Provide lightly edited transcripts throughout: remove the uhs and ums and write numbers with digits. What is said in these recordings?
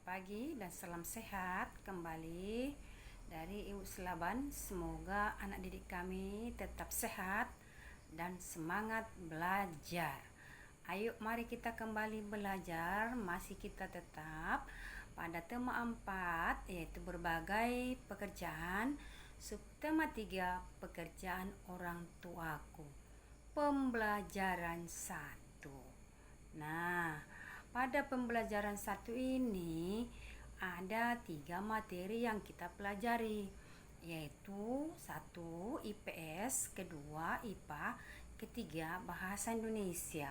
pagi dan salam sehat kembali dari Ibu Selaban. Semoga anak didik kami tetap sehat dan semangat belajar. Ayo mari kita kembali belajar. Masih kita tetap pada tema 4, yaitu berbagai pekerjaan. Subtema 3, pekerjaan orang tuaku. Pembelajaran 1. Nah, pada pembelajaran 1 ini ada 3 materi yang kita pelajari, yaitu 1 IPS, kedua IPA, ketiga bahasa Indonesia.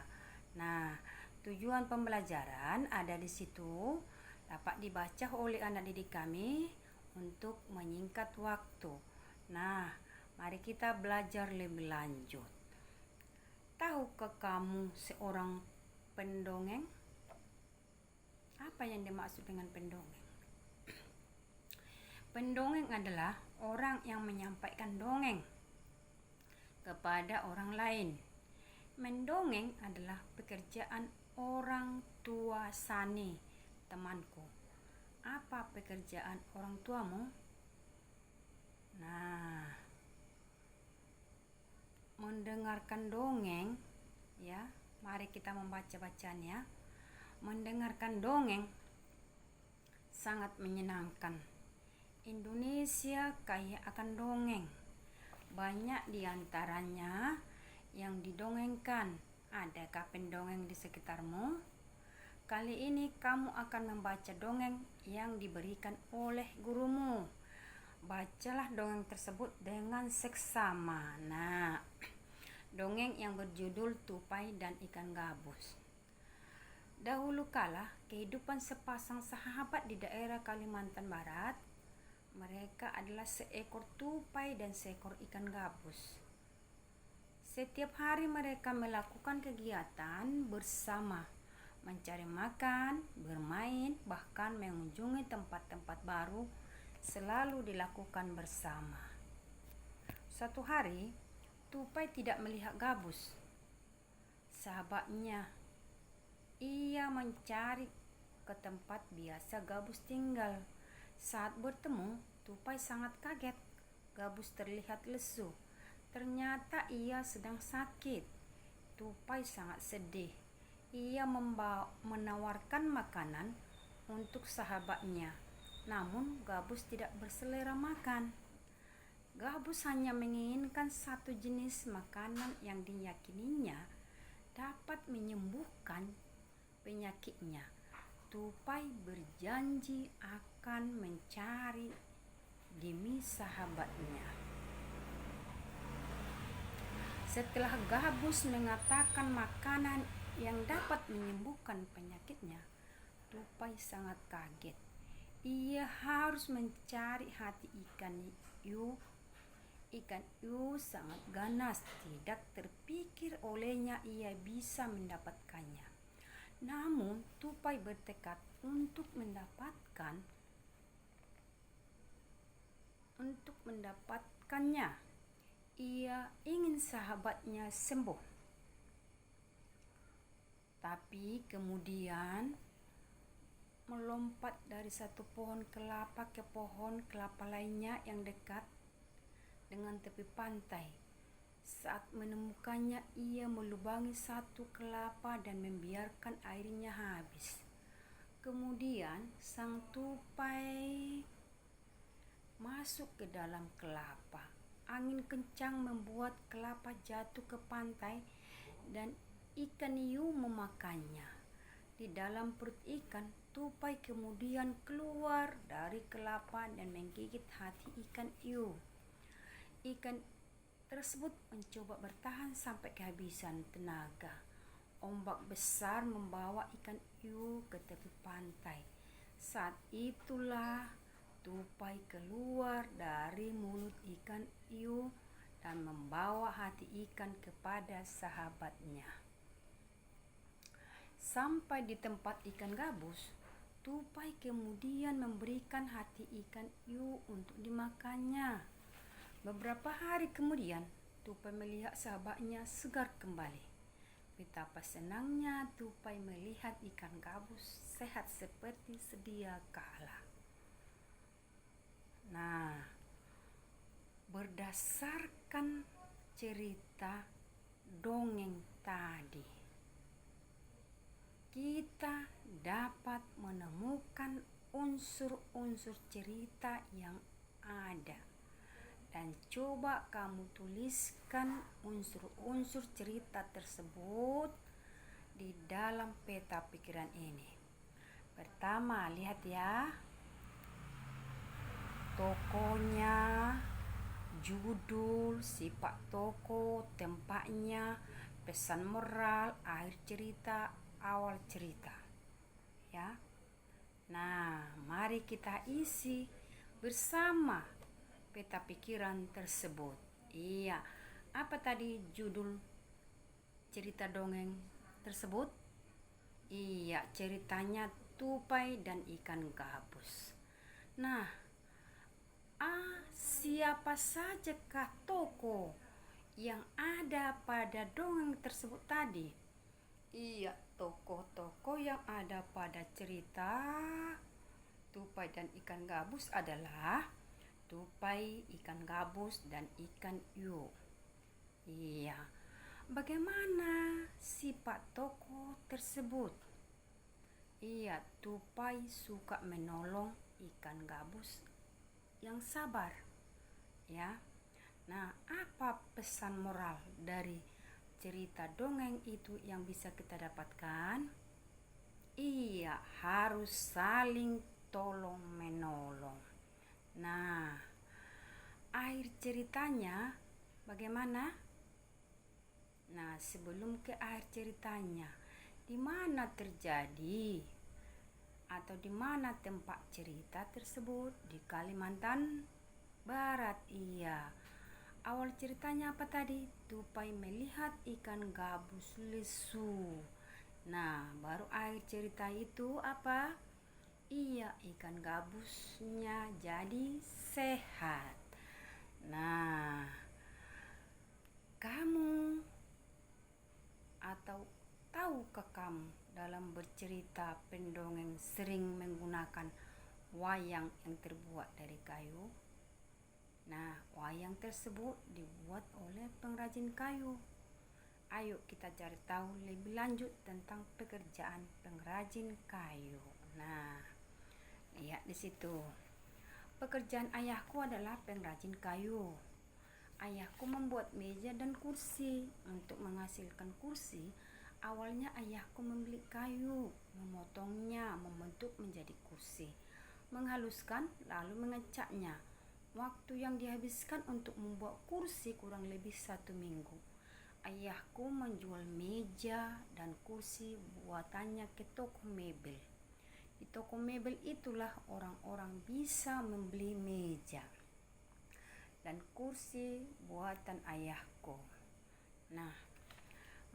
Nah, tujuan pembelajaran ada di situ, dapat dibaca oleh anak didik kami untuk menyingkat waktu. Nah, mari kita belajar lebih lanjut. Tahukah kamu seorang pendongeng? Apa yang dimaksud dengan pendongeng? Pendongeng adalah orang yang menyampaikan dongeng kepada orang lain. Mendongeng adalah pekerjaan orang tua Sani, temanku. Apa pekerjaan orang tuamu? Nah, mendengarkan dongeng, ya. Mari kita membaca bacanya. Mendengarkan dongeng sangat menyenangkan. Indonesia kaya akan dongeng. Banyak diantaranya yang didongengkan. Adakah pendongeng di sekitarmu? Kali ini kamu akan membaca dongeng yang diberikan oleh gurumu. Bacalah dongeng tersebut dengan seksama. Nah, dongeng yang berjudul Tupai dan Ikan Gabus. Dahulu kala, kehidupan sepasang sahabat di daerah Kalimantan Barat. Mereka adalah seekor tupai dan seekor ikan gabus. Setiap hari mereka melakukan kegiatan bersama, mencari makan, bermain, bahkan mengunjungi tempat-tempat baru selalu dilakukan bersama. Suatu hari, tupai tidak melihat gabus, sahabatnya. Ia mencari ke tempat biasa gabus tinggal. Saat bertemu, tupai sangat kaget. Gabus terlihat lesu. Ternyata ia sedang sakit. Tupai sangat sedih. Ia menawarkan makanan untuk sahabatnya. Namun gabus tidak berselera makan. Gabus hanya menginginkan satu jenis makanan yang diyakininya dapat menyembuhkan penyakitnya. Tupai berjanji akan mencari demi sahabatnya. Setelah gabus mengatakan makanan yang dapat menyembuhkan penyakitnya, tupai sangat kaget. Ia harus mencari hati ikan hiu. Ikan hiu sangat ganas, tidak terpikir olehnya ia bisa mendapatkannya. Namun tupai bertekad untuk mendapatkannya. Ia ingin sahabatnya sembuh. Tapi kemudian melompat dari satu pohon kelapa ke pohon kelapa lainnya yang dekat dengan tepi pantai. Saat menemukannya, ia melubangi satu kelapa dan membiarkan airnya habis. Kemudian sang tupai masuk ke dalam kelapa. Angin kencang membuat kelapa jatuh ke pantai dan ikan hiu memakannya. Di dalam perut ikan, tupai kemudian keluar dari kelapa dan menggigit hati ikan hiu. Ikan tersebut mencoba bertahan sampai kehabisan tenaga. Ombak besar membawa ikan hiu ke tepi pantai. Saat itulah tupai keluar dari mulut ikan hiu dan membawa hati ikan kepada sahabatnya. Sampai di tempat ikan gabus, tupai kemudian memberikan hati ikan hiu untuk dimakannya. Beberapa hari kemudian, tupai melihat sahabatnya segar kembali. Betapa senangnya tupai melihat ikan gabus sehat seperti sedia kala. Nah, berdasarkan cerita dongeng tadi, kita dapat menemukan unsur-unsur cerita yang ada. Dan coba kamu tuliskan unsur-unsur cerita tersebut di dalam peta pikiran ini. Pertama, lihat ya. Tokonya, judul, sifat toko, tempatnya, pesan moral, akhir cerita, awal cerita. Ya. Nah, mari kita isi bersama peta pikiran tersebut. Iya, apa tadi judul cerita dongeng tersebut? Iya, ceritanya tupai dan ikan gabus. Nah, siapa sajakah tokoh yang ada pada dongeng tersebut tadi? Iya, tokoh-tokoh yang ada pada cerita tupai dan ikan gabus adalah tupai, ikan gabus, dan ikan hiu. Iya. Bagaimana sifat tokoh tersebut? Iya, tupai suka menolong ikan gabus yang sabar. Ya. Nah, apa pesan moral dari cerita dongeng itu yang bisa kita dapatkan? Iya, harus saling tolong menolong. Nah, akhir ceritanya bagaimana? Nah, sebelum ke akhir ceritanya, di mana terjadi atau di mana tempat cerita tersebut? Di Kalimantan Barat. Iya. Awal ceritanya apa tadi? Tupai melihat ikan gabus lesu. Nah, baru akhir cerita itu apa? Iya, ikan gabusnya jadi sehat. Nah, kamu atau tahukah kamu dalam bercerita pendongeng sering menggunakan wayang yang terbuat dari kayu? Nah, wayang tersebut dibuat oleh pengrajin kayu. Ayo kita cari tahu lebih lanjut tentang pekerjaan pengrajin kayu. Nah, lihat di situ. Pekerjaan ayahku adalah pengrajin kayu. Ayahku membuat meja dan kursi. Untuk menghasilkan kursi, awalnya ayahku membeli kayu, memotongnya, membentuk menjadi kursi, menghaluskan, lalu mengecatnya. Waktu yang dihabiskan untuk membuat kursi kurang lebih 1 minggu. Ayahku menjual meja dan kursi buatannya ke toko mebel. Di toko mebel itulah orang-orang bisa membeli meja dan kursi buatan ayahku. Nah,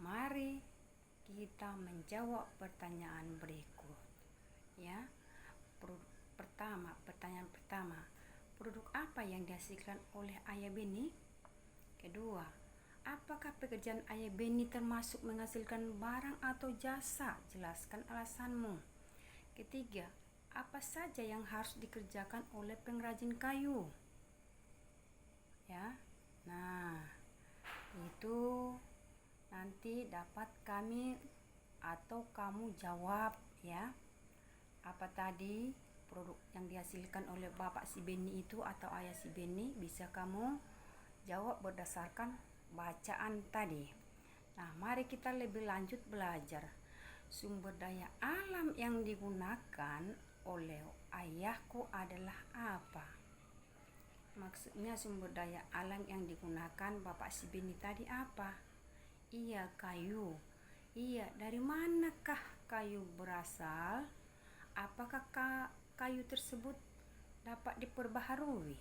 mari kita menjawab pertanyaan berikut. Ya, pertanyaan pertama, produk apa yang dihasilkan oleh Ayah Beni? Kedua, apakah pekerjaan Ayah Beni termasuk menghasilkan barang atau jasa? Jelaskan alasanmu. Ketiga, apa saja yang harus dikerjakan oleh pengrajin kayu? Ya. Nah, itu nanti dapat kami atau kamu jawab ya. Apa tadi produk yang dihasilkan oleh Bapak si Beni itu atau Ayah si Beni? Bisa kamu jawab berdasarkan bacaan tadi. Nah, mari kita lebih lanjut belajar. Sumber daya alam yang digunakan oleh ayahku adalah apa? Maksudnya sumber daya alam yang digunakan Bapak si Beni tadi apa? Iya, kayu. Iya, dari manakah kayu berasal? Apakah kayu tersebut dapat diperbaharui?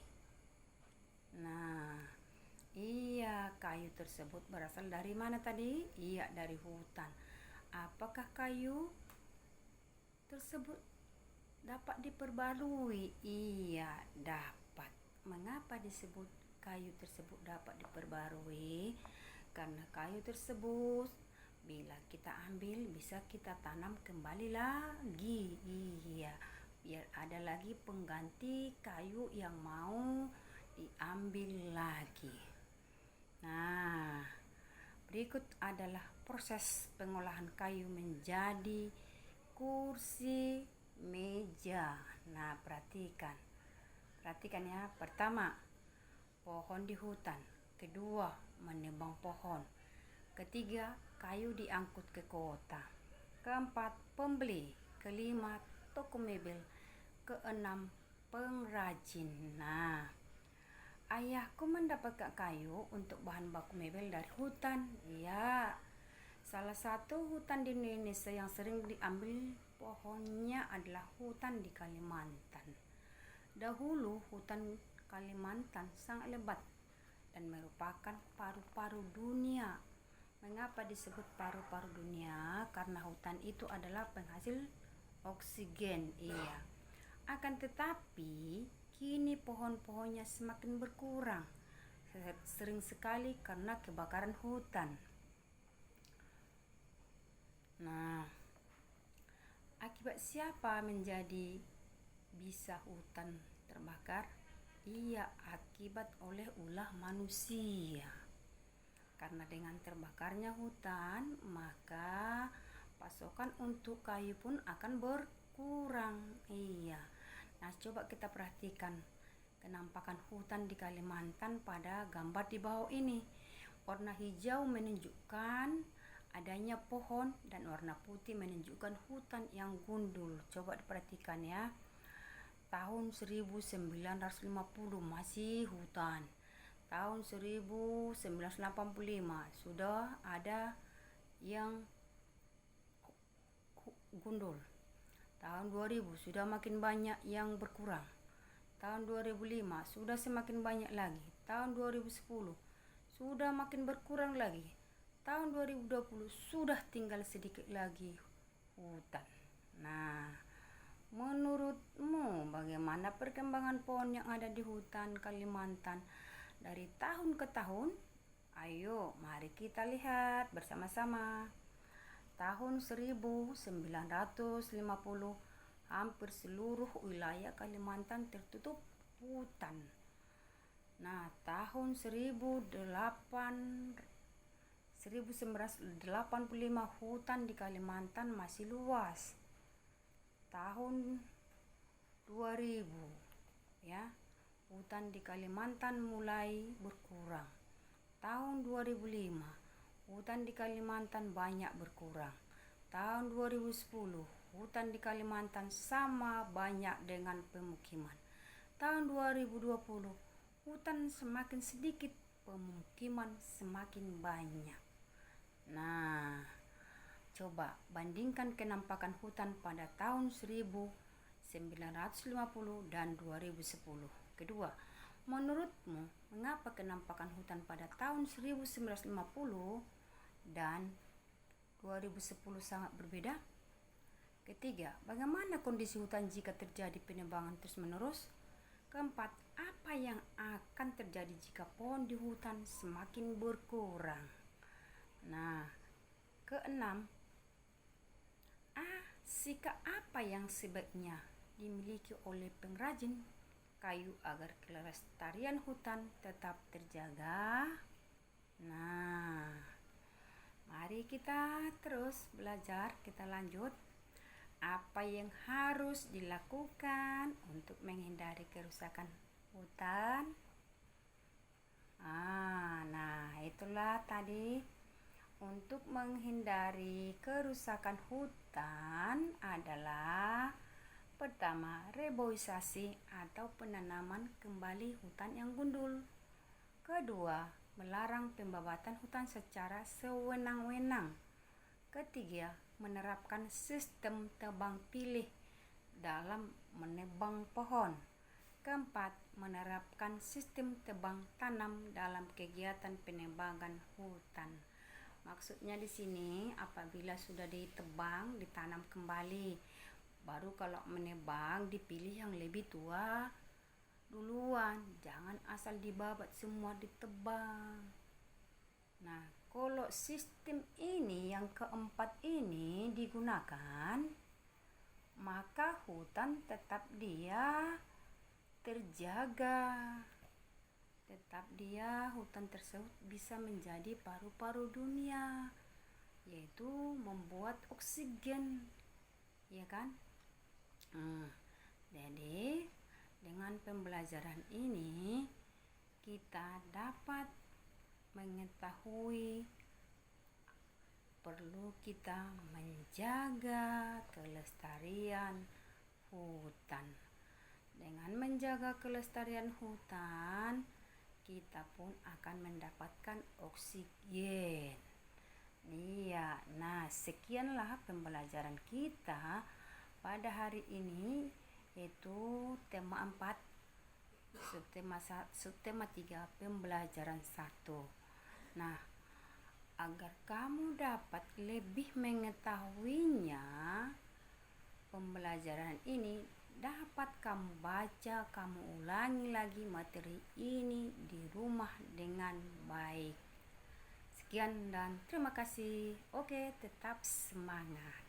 Nah, iya, kayu tersebut berasal dari mana tadi? Iya, dari hutan. Apakah kayu tersebut dapat diperbarui? Iya, dapat. Mengapa disebut kayu tersebut dapat diperbarui? Karena kayu tersebut Bila kita ambil, bisa kita tanam kembali lagi. Iya, biar ada lagi pengganti kayu yang mau diambil lagi. Nah, berikut adalah proses pengolahan kayu menjadi kursi, meja. Nah, perhatikan ya. Pertama, pohon di hutan. Kedua, menebang pohon. Ketiga, kayu diangkut ke kota. Keempat, pembeli. Kelima, toko mebel. Keenam, pengrajin. Nah, ayahku mendapatkan kayu untuk bahan baku mebel dari hutan. Ya, salah satu hutan di Indonesia yang sering diambil pohonnya adalah hutan di Kalimantan. Dahulu hutan Kalimantan sangat lebat dan merupakan paru-paru dunia. Mengapa disebut paru-paru dunia? Karena hutan itu adalah penghasil oksigen. Iya. Akan tetapi kini pohon-pohonnya semakin berkurang. Sering sekali karena kebakaran hutan. Nah, akibat siapa menjadi bisa hutan terbakar? Iya, akibat oleh ulah manusia. Karena dengan terbakarnya hutan, maka pasokan untuk kayu pun akan berkurang. Iya. Nah, coba kita perhatikan kenampakan hutan di Kalimantan pada gambar di bawah ini. Warna hijau menunjukkan adanya pohon dan warna putih menunjukkan hutan yang gundul. Coba diperhatikan ya. Tahun 1950 masih hutan. Tahun 1985 sudah ada yang gundul. Tahun 2000 sudah makin banyak yang berkurang. Tahun 2005 sudah semakin banyak lagi. Tahun 2010 sudah makin berkurang lagi. Tahun 2020 sudah tinggal sedikit lagi hutan. Nah, menurutmu bagaimana perkembangan pohon yang ada di hutan Kalimantan dari tahun ke tahun? Ayo, mari kita lihat bersama-sama. Tahun 1950, hampir seluruh wilayah Kalimantan tertutup hutan. Nah, tahun 1985 hutan di Kalimantan masih luas. Tahun 2000 ya, hutan di Kalimantan mulai berkurang. Tahun 2005 hutan di Kalimantan banyak berkurang. Tahun 2010 hutan di Kalimantan sama banyak dengan pemukiman. Tahun 2020 hutan semakin sedikit, pemukiman semakin banyak. Nah, coba bandingkan kenampakan hutan pada tahun 1950 dan 2010. Kedua, menurutmu mengapa kenampakan hutan pada tahun 1950 dan 2010 sangat berbeda? Ketiga, bagaimana kondisi hutan jika terjadi penebangan terus-menerus? Keempat, apa yang akan terjadi jika pohon di hutan semakin berkurang? Nah, keenam, sikap apa yang sebaiknya dimiliki oleh pengrajin kayu agar kelestarian hutan tetap terjaga? Nah, mari kita terus belajar, kita lanjut. Apa yang harus dilakukan untuk menghindari kerusakan hutan? Nah, itulah tadi. Untuk menghindari kerusakan hutan adalah pertama, reboisasi atau penanaman kembali hutan yang gundul. Kedua, melarang pembabatan hutan secara sewenang-wenang. Ketiga, menerapkan sistem tebang pilih dalam menebang pohon. Keempat, menerapkan sistem tebang tanam dalam kegiatan penebangan hutan. Maksudnya di sini apabila sudah ditebang, ditanam kembali. Baru kalau menebang dipilih yang lebih tua duluan, jangan asal dibabat semua ditebang. Nah, Kalau sistem ini yang keempat ini digunakan, maka hutan tetap dia terjaga. Hutan tersebut bisa menjadi paru-paru dunia, yaitu membuat oksigen, ya kan? Jadi dengan pembelajaran ini kita dapat mengetahui perlu kita menjaga kelestarian hutan. Dengan menjaga kelestarian hutan, kita pun akan mendapatkan oksigen. Iya, nah sekianlah pembelajaran kita pada hari ini, yaitu tema 4, subtema 3, pembelajaran 1. Nah, agar kamu dapat lebih mengetahuinya, pembelajaran ini dapat kamu baca, kamu ulangi lagi materi ini di rumah dengan baik. Sekian dan terima kasih. Oke, tetap semangat.